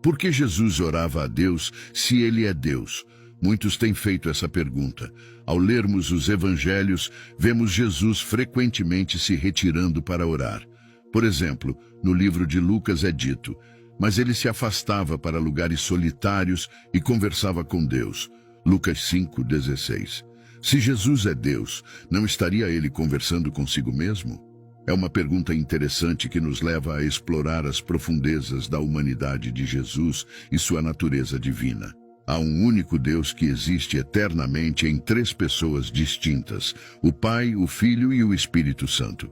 Por que Jesus orava a Deus se ele é Deus? Muitos têm feito essa pergunta. Ao lermos os evangelhos, vemos Jesus frequentemente se retirando para orar. Por exemplo, no livro de Lucas é dito: mas ele se afastava para lugares solitários e conversava com Deus. Lucas 5:16. Se Jesus é Deus, não estaria ele conversando consigo mesmo? É uma pergunta interessante que nos leva a explorar as profundezas da humanidade de Jesus e sua natureza divina. Há um único Deus que existe eternamente em três pessoas distintas: o Pai, o Filho e o Espírito Santo.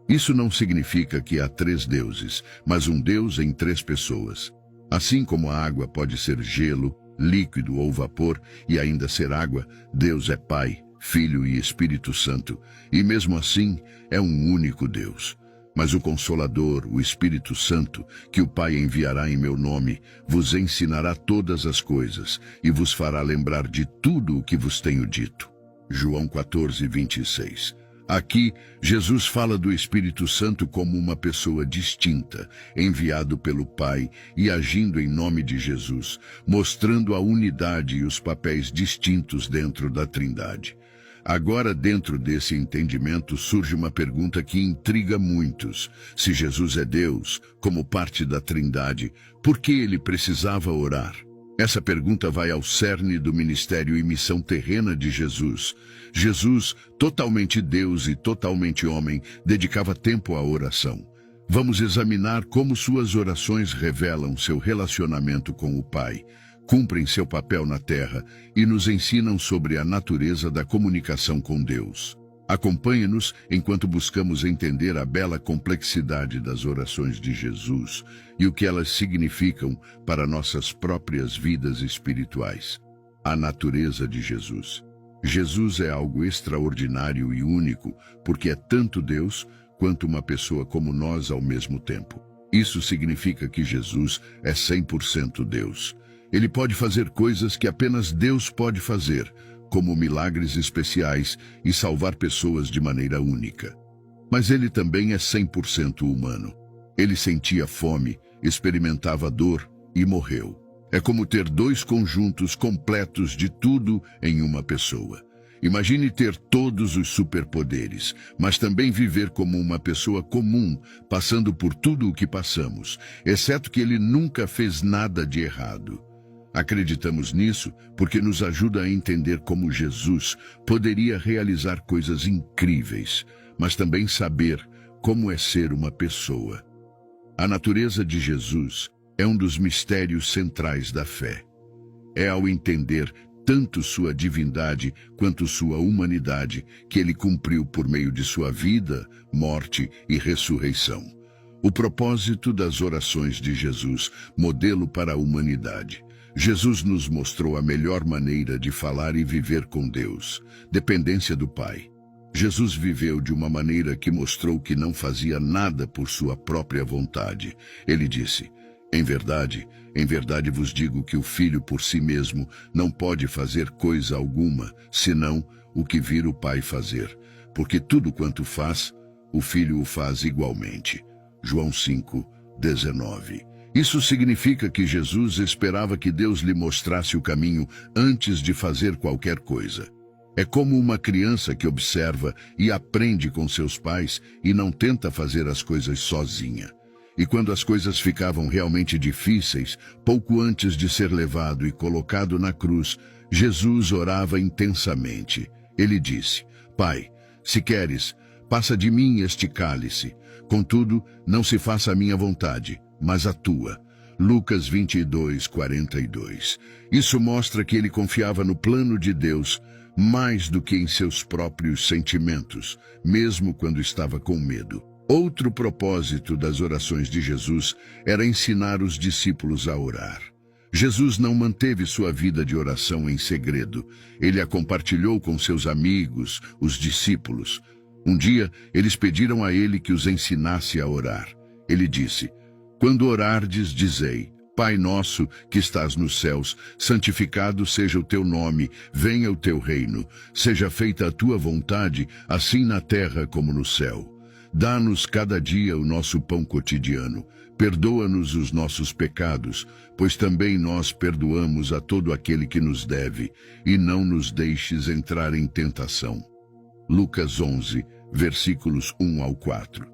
Isso não significa que há três deuses, mas um Deus em três pessoas. Assim como a água pode ser gelo, líquido ou vapor e ainda ser água, Deus é Pai, Filho e Espírito Santo, e mesmo assim é um único Deus. Mas o Consolador, o Espírito Santo, que o Pai enviará em meu nome, vos ensinará todas as coisas e vos fará lembrar de tudo o que vos tenho dito. João 14:26. Aqui, Jesus fala do Espírito Santo como uma pessoa distinta, enviado pelo Pai e agindo em nome de Jesus, mostrando a unidade e os papéis distintos dentro da Trindade. Agora, dentro desse entendimento, surge uma pergunta que intriga muitos. Se Jesus é Deus, como parte da Trindade, por que ele precisava orar? Essa pergunta vai ao cerne do ministério e missão terrena de Jesus. Jesus, totalmente Deus e totalmente homem, dedicava tempo à oração. Vamos examinar como suas orações revelam seu relacionamento com o Pai, cumprem seu papel na terra e nos ensinam sobre a natureza da comunicação com Deus. Acompanhe-nos enquanto buscamos entender a bela complexidade das orações de Jesus e o que elas significam para nossas próprias vidas espirituais. A natureza de Jesus. Jesus é algo extraordinário e único, porque é tanto Deus quanto uma pessoa como nós ao mesmo tempo. Isso significa que Jesus é 100% Deus. Ele pode fazer coisas que apenas Deus pode fazer, como milagres especiais e salvar pessoas de maneira única. Mas ele também é 100% humano. Ele sentia fome, experimentava dor e morreu. É como ter dois conjuntos completos de tudo em uma pessoa. Imagine ter todos os superpoderes, mas também viver como uma pessoa comum, passando por tudo o que passamos, exceto que ele nunca fez nada de errado. Acreditamos nisso porque nos ajuda a entender como Jesus poderia realizar coisas incríveis, mas também saber como é ser uma pessoa. A natureza de Jesus é um dos mistérios centrais da fé. É ao entender tanto sua divindade quanto sua humanidade que ele cumpriu por meio de sua vida, morte e ressurreição. O propósito das orações de Jesus, modelo para a humanidade. Jesus nos mostrou a melhor maneira de falar e viver com Deus, dependência do Pai. Jesus viveu de uma maneira que mostrou que não fazia nada por sua própria vontade. Ele disse: em verdade vos digo que o Filho por si mesmo não pode fazer coisa alguma, senão o que vir o Pai fazer, porque tudo quanto faz, o Filho o faz igualmente. João 5:19. Isso significa que Jesus esperava que Deus lhe mostrasse o caminho antes de fazer qualquer coisa. É como uma criança que observa e aprende com seus pais e não tenta fazer as coisas sozinha. E quando as coisas ficavam realmente difíceis, pouco antes de ser levado e colocado na cruz, Jesus orava intensamente. Ele disse: Pai, se queres, passa de mim este cálice. Contudo, não se faça a minha vontade, mas a tua. Lucas 22:42. Isso mostra que ele confiava no plano de Deus mais do que em seus próprios sentimentos, mesmo quando estava com medo. Outro propósito das orações de Jesus era ensinar os discípulos a orar. Jesus não manteve sua vida de oração em segredo. Ele a compartilhou com seus amigos, os discípulos. Um dia, eles pediram a ele que os ensinasse a orar. Ele disse: quando orardes, dizei: Pai nosso, que estás nos céus, santificado seja o teu nome, venha o teu reino, seja feita a tua vontade, assim na terra como no céu. Dá-nos cada dia o nosso pão cotidiano, Perdoa-nos os nossos pecados, pois também nós perdoamos a todo aquele que nos deve, e não nos deixes entrar em tentação. Lucas 11, versículos 1 ao 4.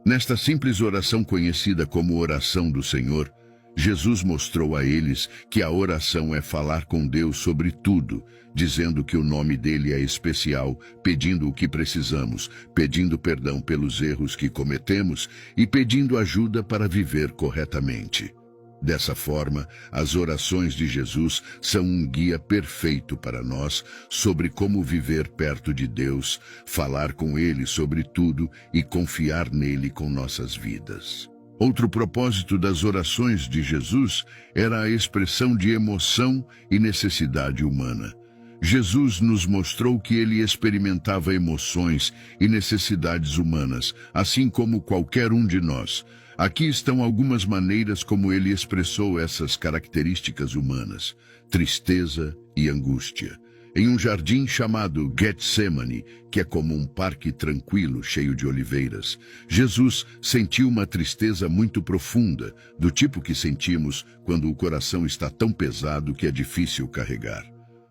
Nesta simples oração conhecida como oração do Senhor, Jesus mostrou a eles que a oração é falar com Deus sobre tudo, dizendo que o nome dele é especial, pedindo o que precisamos, pedindo perdão pelos erros que cometemos e pedindo ajuda para viver corretamente. Dessa forma, as orações de Jesus são um guia perfeito para nós sobre como viver perto de Deus, falar com Ele sobre tudo e confiar nele com nossas vidas. Outro propósito das orações de Jesus era a expressão de emoção e necessidade humana. Jesus nos mostrou que ele experimentava emoções e necessidades humanas, assim como qualquer um de nós. Aqui estão algumas maneiras como ele expressou essas características humanas: tristeza e angústia. Em um jardim chamado Getsemane, que é como um parque tranquilo cheio de oliveiras, Jesus sentiu uma tristeza muito profunda, do tipo que sentimos quando o coração está tão pesado que é difícil carregar.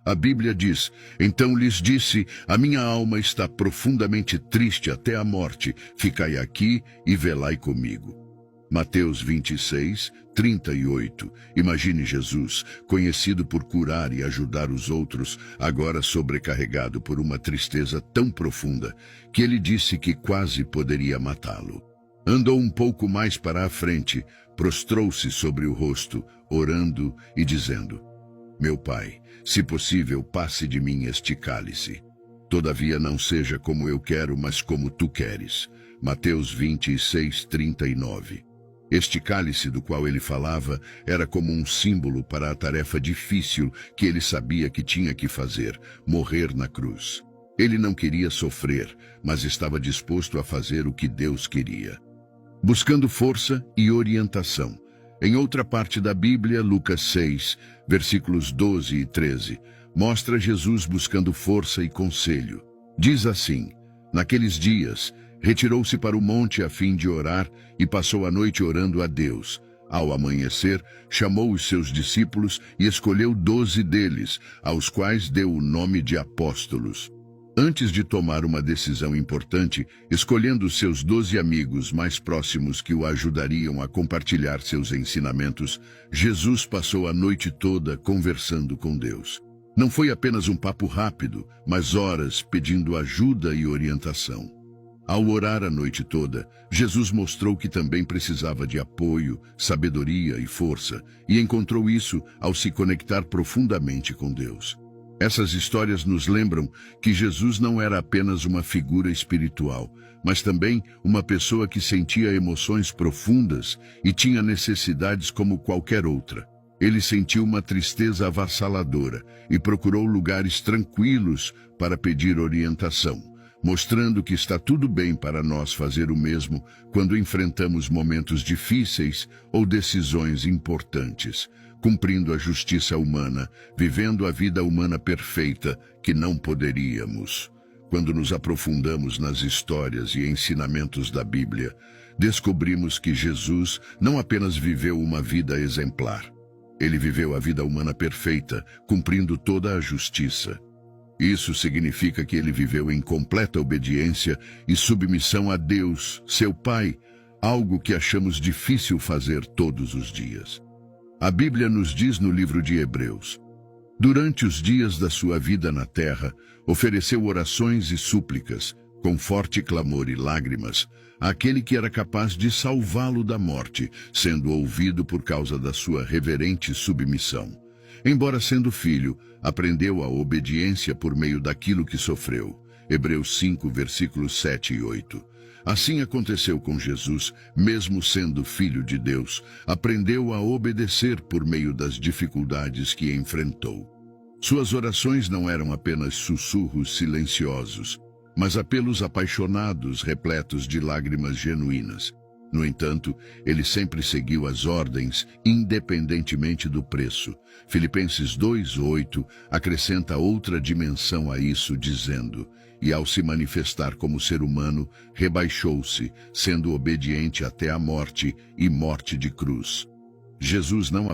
A Bíblia diz: então lhes disse, a minha alma está profundamente triste até a morte, ficai aqui e velai comigo. Mateus 26, 38. Imagine Jesus, conhecido por curar e ajudar os outros, agora sobrecarregado por uma tristeza tão profunda que ele disse que quase poderia matá-lo. Andou um pouco mais para a frente, prostrou-se sobre o rosto, orando e dizendo: meu Pai, se possível, passe de mim este cálice. Todavia não seja como eu quero, mas como tu queres. Mateus 26, 39. Este cálice do qual ele falava era como um símbolo para a tarefa difícil que ele sabia que tinha que fazer, morrer na cruz. Ele não queria sofrer, mas estava disposto a fazer o que Deus queria. Buscando força e orientação. Em outra parte da Bíblia, Lucas 6, versículos 12 e 13, mostra Jesus buscando força e conselho. Diz assim: naqueles dias, retirou-se para o monte a fim de orar e passou a noite orando a Deus. Ao amanhecer, chamou os seus discípulos e escolheu 12 deles, aos quais deu o nome de apóstolos. Antes de tomar uma decisão importante, escolhendo seus 12 amigos mais próximos que o ajudariam a compartilhar seus ensinamentos, Jesus passou a noite toda conversando com Deus. Não foi apenas um papo rápido, mas horas pedindo ajuda e orientação. Ao orar a noite toda, Jesus mostrou que também precisava de apoio, sabedoria e força, e encontrou isso ao se conectar profundamente com Deus. Essas histórias nos lembram que Jesus não era apenas uma figura espiritual, mas também uma pessoa que sentia emoções profundas e tinha necessidades como qualquer outra. Ele sentiu uma tristeza avassaladora e procurou lugares tranquilos para pedir orientação, mostrando que está tudo bem para nós fazer o mesmo quando enfrentamos momentos difíceis ou decisões importantes, cumprindo a justiça humana, vivendo a vida humana perfeita que não poderíamos. Quando nos aprofundamos nas histórias e ensinamentos da Bíblia, descobrimos que Jesus não apenas viveu uma vida exemplar. Ele viveu a vida humana perfeita, cumprindo toda a justiça. Isso significa que ele viveu em completa obediência e submissão a Deus, seu Pai, algo que achamos difícil fazer todos os dias. A Bíblia nos diz no livro de Hebreus: durante os dias da sua vida na terra, ofereceu orações e súplicas, com forte clamor e lágrimas, àquele que era capaz de salvá-lo da morte, sendo ouvido por causa da sua reverente submissão. Embora sendo filho, aprendeu a obediência por meio daquilo que sofreu. Hebreus 5, versículos 7 e 8. Assim aconteceu com Jesus, mesmo sendo filho de Deus, aprendeu a obedecer por meio das dificuldades que enfrentou. Suas orações não eram apenas sussurros silenciosos, mas apelos apaixonados repletos de lágrimas genuínas. No entanto, ele sempre seguiu as ordens, independentemente do preço. Filipenses 2:8 acrescenta outra dimensão a isso, dizendo: e ao se manifestar como ser humano, rebaixou-se, sendo obediente até a morte e morte de cruz. Jesus não